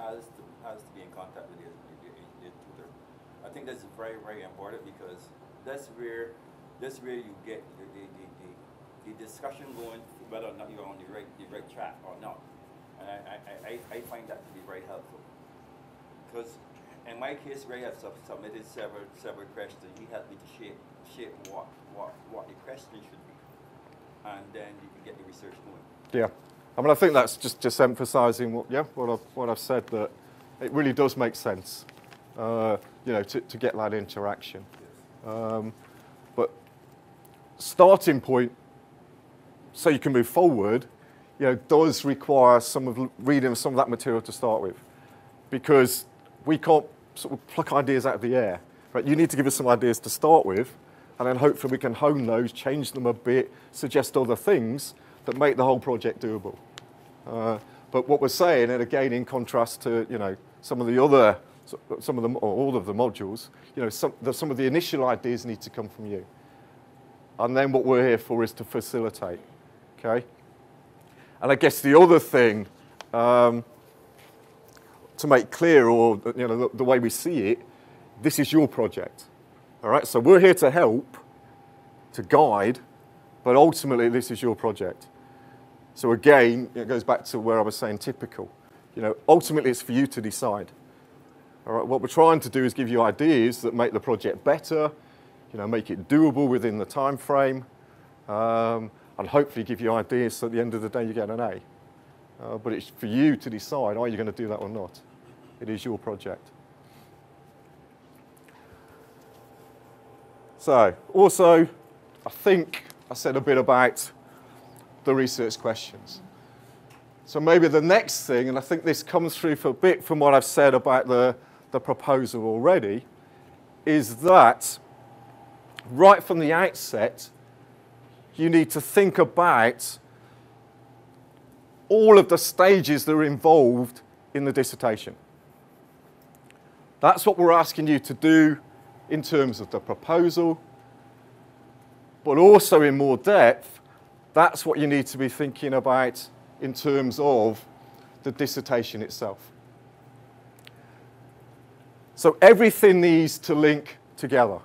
has to be in contact with your tutor. I think that's very, very important because that's where you get the discussion going, whether or not you're on the right track or not. And I find that to be very helpful. Because in my case, where I have submitted several questions, he helped me to shape what the question should be. And then you can get the research going. Yeah. I mean, I think that's just emphasising what I've said, that it really does make sense, to get that interaction. Yes. But starting point, so you can move forward, does require reading some of that material to start with, because we can't sort of pluck ideas out of the air. Right? You need to give us some ideas to start with, and then hopefully we can hone those, change them a bit, suggest other things that make the whole project doable. But what we're saying, and again in contrast to some of the other, or all of the modules, some of the initial ideas need to come from you, and then what we're here for is to facilitate. Okay. And I guess the other thing to make clear, or the way we see it, this is your project. All right. So we're here to help, to guide, but ultimately this is your project. So again, it goes back to where I was saying typical. Ultimately it's for you to decide. All right, what we're trying to do is give you ideas that make the project better, make it doable within the time frame, and hopefully give you ideas so at the end of the day you get an A. But it's for you to decide, are you going to do that or not? It is your project. So, also, I think I said a bit about the research questions. So maybe the next thing, and I think this comes through for a bit from what I've said about the proposal already, is that right from the outset, you need to think about all of the stages that are involved in the dissertation. That's what we're asking you to do in terms of the proposal, but also in more depth, that's what you need to be thinking about in terms of the dissertation itself. So everything needs to link together.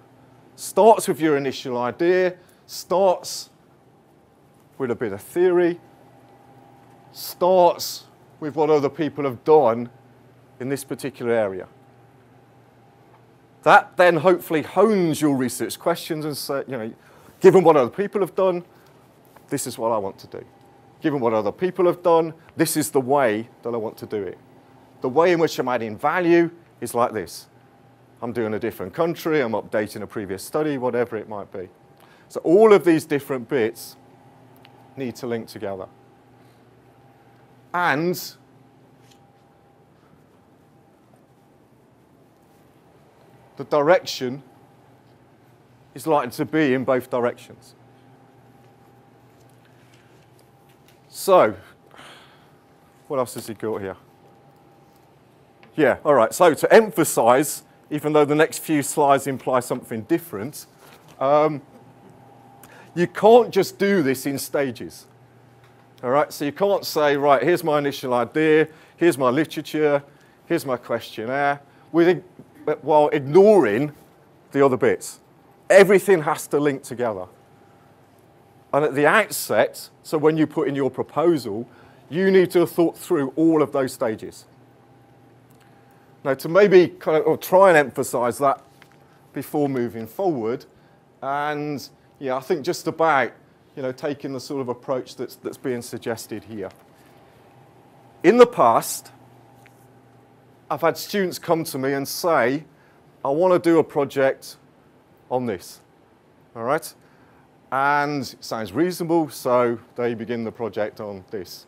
Starts with your initial idea, starts with a bit of theory, starts with what other people have done in this particular area. That then hopefully hones your research questions and say, given what other people have done, this is what I want to do. Given what other people have done, this is the way that I want to do it. The way in which I'm adding value is like this. I'm doing a different country, I'm updating a previous study, whatever it might be. So all of these different bits need to link together. And the direction is likely to be in both directions. So, what else has he got here? Yeah, all right. So to emphasize, even though the next few slides imply something different, you can't just do this in stages. All right, so you can't say, right, here's my initial idea, here's my literature, here's my questionnaire, while ignoring the other bits. Everything has to link together. And at the outset, so when you put in your proposal, you need to have thought through all of those stages. Now, to maybe or try and emphasize that before moving forward, and I think just about taking the sort of approach that's being suggested here. In the past, I've had students come to me and say, I want to do a project on this, all right? And it sounds reasonable, so they begin the project on this.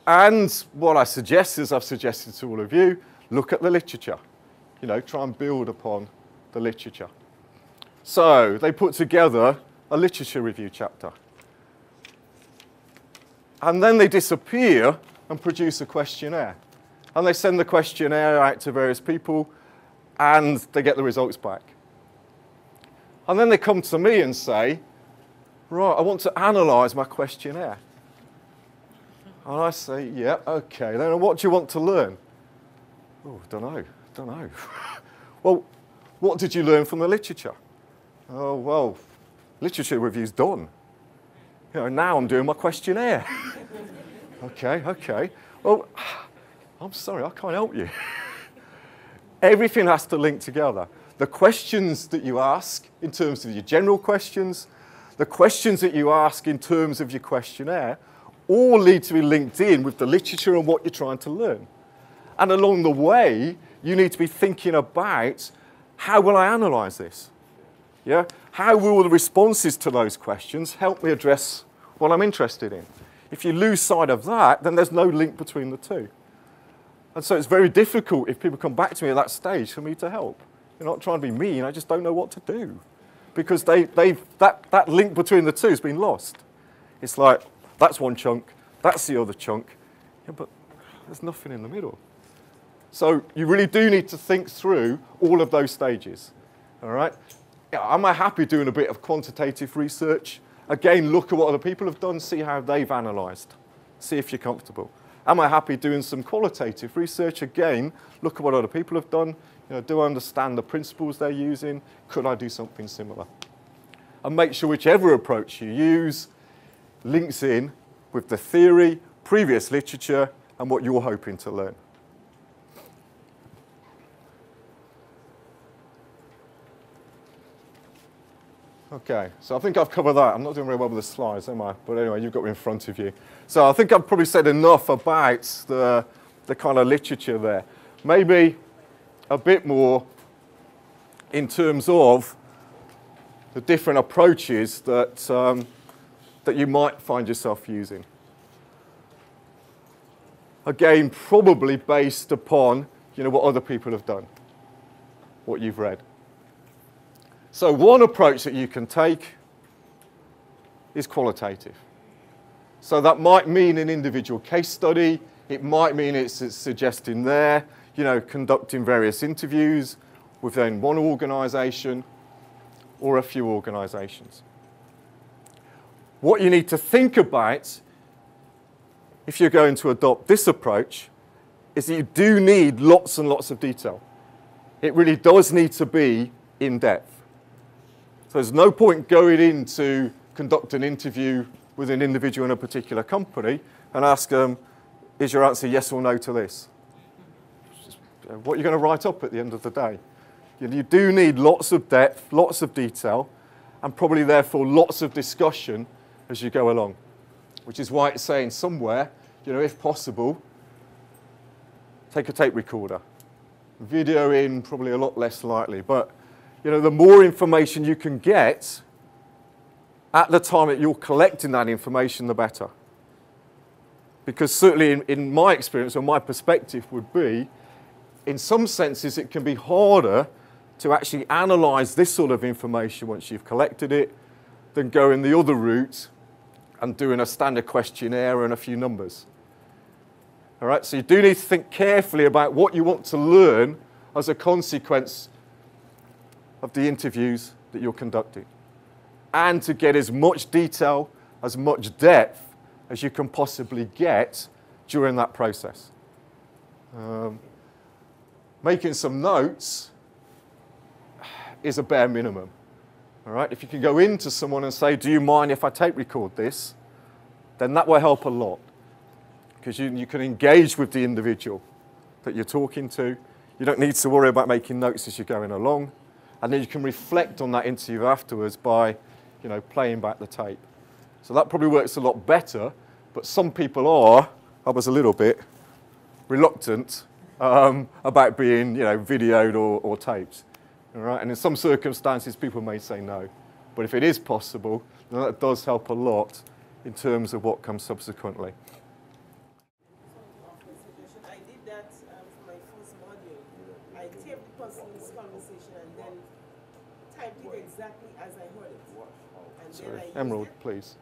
And what I suggest is, I've suggested to all of you, look at the literature. Try and build upon the literature. So they put together a literature review chapter. And then they disappear and produce a questionnaire. And they send the questionnaire out to various people, and they get the results back. And then they come to me and say, right, I want to analyse my questionnaire. And I say, yeah, okay, then what do you want to learn? Oh, don't know. Well, what did you learn from the literature? Oh, well, literature review's done. You know, now I'm doing my questionnaire. Okay. Well, I'm sorry, I can't help you. Everything has to link together. The questions that you ask in terms of your general questions, the questions that you ask in terms of your questionnaire, all need to be linked in with the literature and what you're trying to learn. And along the way, you need to be thinking about, how will I analyse this? Yeah? How will the responses to those questions help me address what I'm interested in? If you lose sight of that, then there's no link between the two. And so it's very difficult if people come back to me at that stage for me to help. They're not trying to be mean, I just don't know what to do. Because that link between the two has been lost. It's like, that's one chunk, that's the other chunk, yeah, but there's nothing in the middle. So you really do need to think through all of those stages, all right? Yeah, am I happy doing a bit of quantitative research? Again, look at what other people have done, see how they've analysed, see if you're comfortable. Am I happy doing some qualitative research? Again, look at what other people have done. You know, do I understand the principles they're using? Could I do something similar? And make sure whichever approach you use links in with the theory, previous literature, and what you're hoping to learn. Okay, so I think I've covered that. I'm not doing very well with the slides, am I? But anyway, you've got me in front of you. So I think I've probably said enough about the kind of literature there. Maybe a bit more in terms of the different approaches that you might find yourself using. Again, probably based upon, you know, what other people have done, what you've read. So one approach that you can take is qualitative. So that might mean an individual case study. It might mean it's suggesting there, you know, conducting various interviews within one organisation or a few organisations. What you need to think about if you're going to adopt this approach is that you do need lots and lots of detail. It really does need to be in depth. So there's no point going in to conduct an interview with an individual in a particular company and ask them, is your answer yes or no to this? What are you going to write up at the end of the day? You do need lots of depth, lots of detail, and probably therefore lots of discussion as you go along. Which is why it's saying somewhere, you know, if possible, take a tape recorder. Video in, probably a lot less likely, but you know, the more information you can get at the time that you're collecting that information, the better. Because certainly in my experience or my perspective would be, in some senses it can be harder to actually analyse this sort of information once you've collected it than going the other route and doing a standard questionnaire and a few numbers. All right, so you do need to think carefully about what you want to learn as a consequence of the interviews that you're conducting, and to get as much detail, as much depth as you can possibly get during that process. Making some notes is a bare minimum. All right? If you can go into someone and say, do you mind if I tape record this? Then that will help a lot, because you can engage with the individual that you're talking to. You don't need to worry about making notes as you're going along. And then you can reflect on that interview afterwards by, you know, playing back the tape. So that probably works a lot better, but some people are, I was a little bit reluctant about being, you know, videoed or taped. All right? And in some circumstances, people may say no. But if it is possible, then that does help a lot in terms of what comes subsequently. I did that for my first module. I taped the person's conversation and then typed it exactly as I heard it. And Sorry, then I Emerald, please.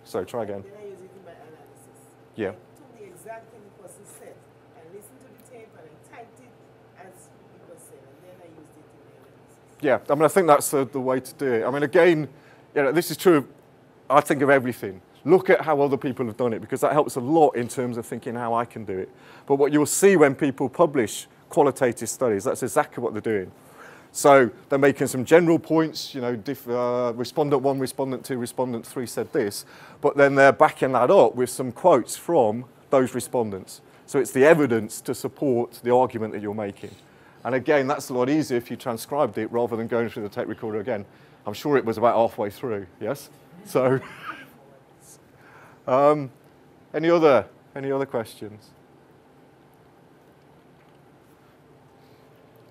Sorry, try again. Then I used it in my analysis. Yeah. I took the exact thing the person said. I listened to the tape and I typed it as it was said, and then I used it in my analysis. Yeah, I mean, I think that's the way to do it. I mean, again, you know, this is true, I think, of everything. Look at how other people have done it, because that helps a lot in terms of thinking how I can do it. But what you'll see when people publish qualitative studies, that's exactly what they're doing. So they're making some general points, you know, respondent 1, respondent 2, respondent 3 said this, but then they're backing that up with some quotes from those respondents. So it's the evidence to support the argument that you're making. And again, that's a lot easier if you transcribed it rather than going through the tape recorder again. I'm sure it was about halfway through, yes? So, any other questions?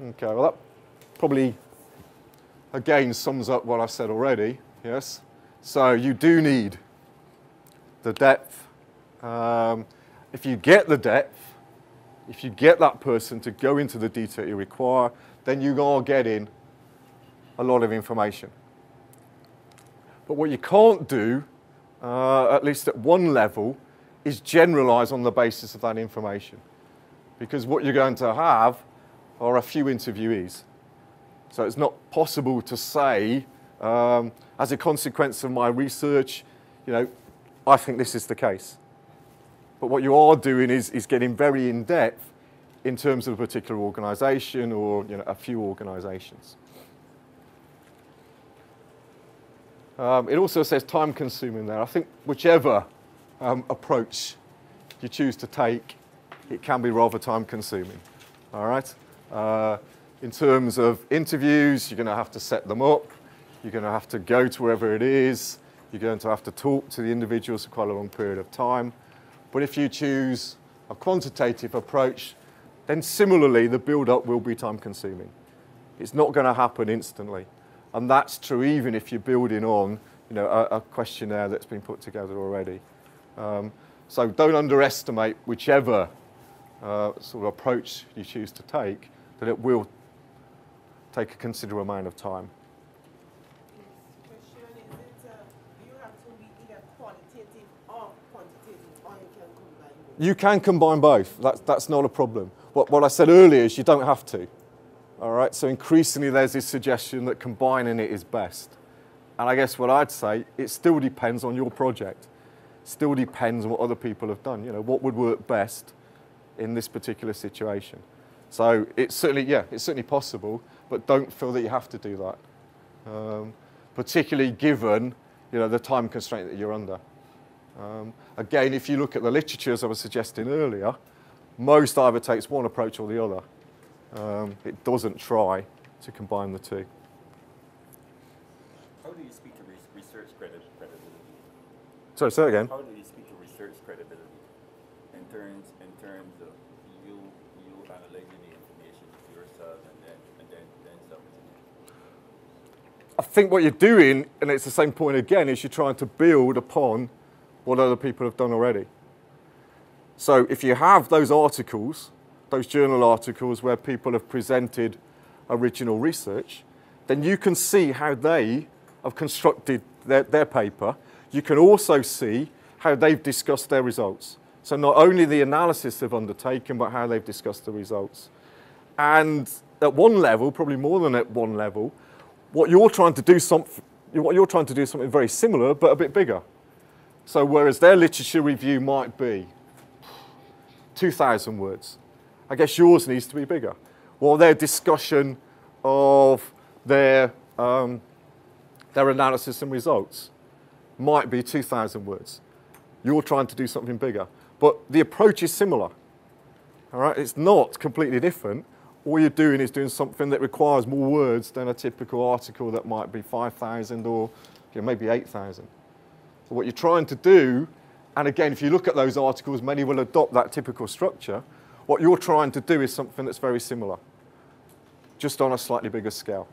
Okay, well that probably, again, sums up what I've said already, yes? So you do need the depth. If you get the depth, if you get that person to go into the detail you require, then you are getting a lot of information. But what you can't do, at least at one level, is generalize on the basis of that information. Because what you're going to have are a few interviewees. So it's not possible to say, as a consequence of my research, you know, I think this is the case. But what you are doing is getting very in-depth in terms of a particular organisation or, you know, a few organisations. It also says time-consuming there. I think whichever approach you choose to take, it can be rather time-consuming. All right. In terms of interviews, you're going to have to set them up. You're going to have to go to wherever it is. You're going to have to talk to the individuals for quite a long period of time. But if you choose a quantitative approach, then similarly, the build-up will be time-consuming. It's not going to happen instantly. And that's true even if you're building on, you know, a questionnaire that's been put together already. So don't underestimate whichever sort of approach you choose to take, that it will take a considerable amount of time. Question is you have to be either qualitative or quantitative, or you can combine both? You can combine both. That's not a problem. What I said earlier is you don't have to. All right, so increasingly there's this suggestion that combining it is best. And I guess what I'd say, it still depends on your project. Still depends on what other people have done. You know, what would work best in this particular situation. So it's certainly possible, but don't feel that you have to do that. Particularly given, you know, the time constraint that you're under. Again, if you look at the literature, as I was suggesting earlier, most either takes one approach or the other. It doesn't try to combine the two. How do you speak to research credibility? Sorry, say that again. How do you speak to research credibility in terms of you analyzing the information yourself and then submitting it? I think what you're doing, and it's the same point again, is you're trying to build upon what other people have done already. So if you have those articles, those journal articles where people have presented original research, then you can see how they have constructed their paper. You can also see how they've discussed their results. So not only the analysis they've undertaken, but how they've discussed the results. And at one level, probably more than at one level, what you're trying to do is something very similar, but a bit bigger. So whereas their literature review might be 2,000 words, I guess yours needs to be bigger. Well, their discussion of their analysis and results might be 2,000 words. You're trying to do something bigger. But the approach is similar. All right? It's not completely different. All you're doing is doing something that requires more words than a typical article that might be 5,000 or, you know, maybe 8,000. So what you're trying to do, and again, if you look at those articles, many will adopt that typical structure. What you're trying to do is something that's very similar, just on a slightly bigger scale.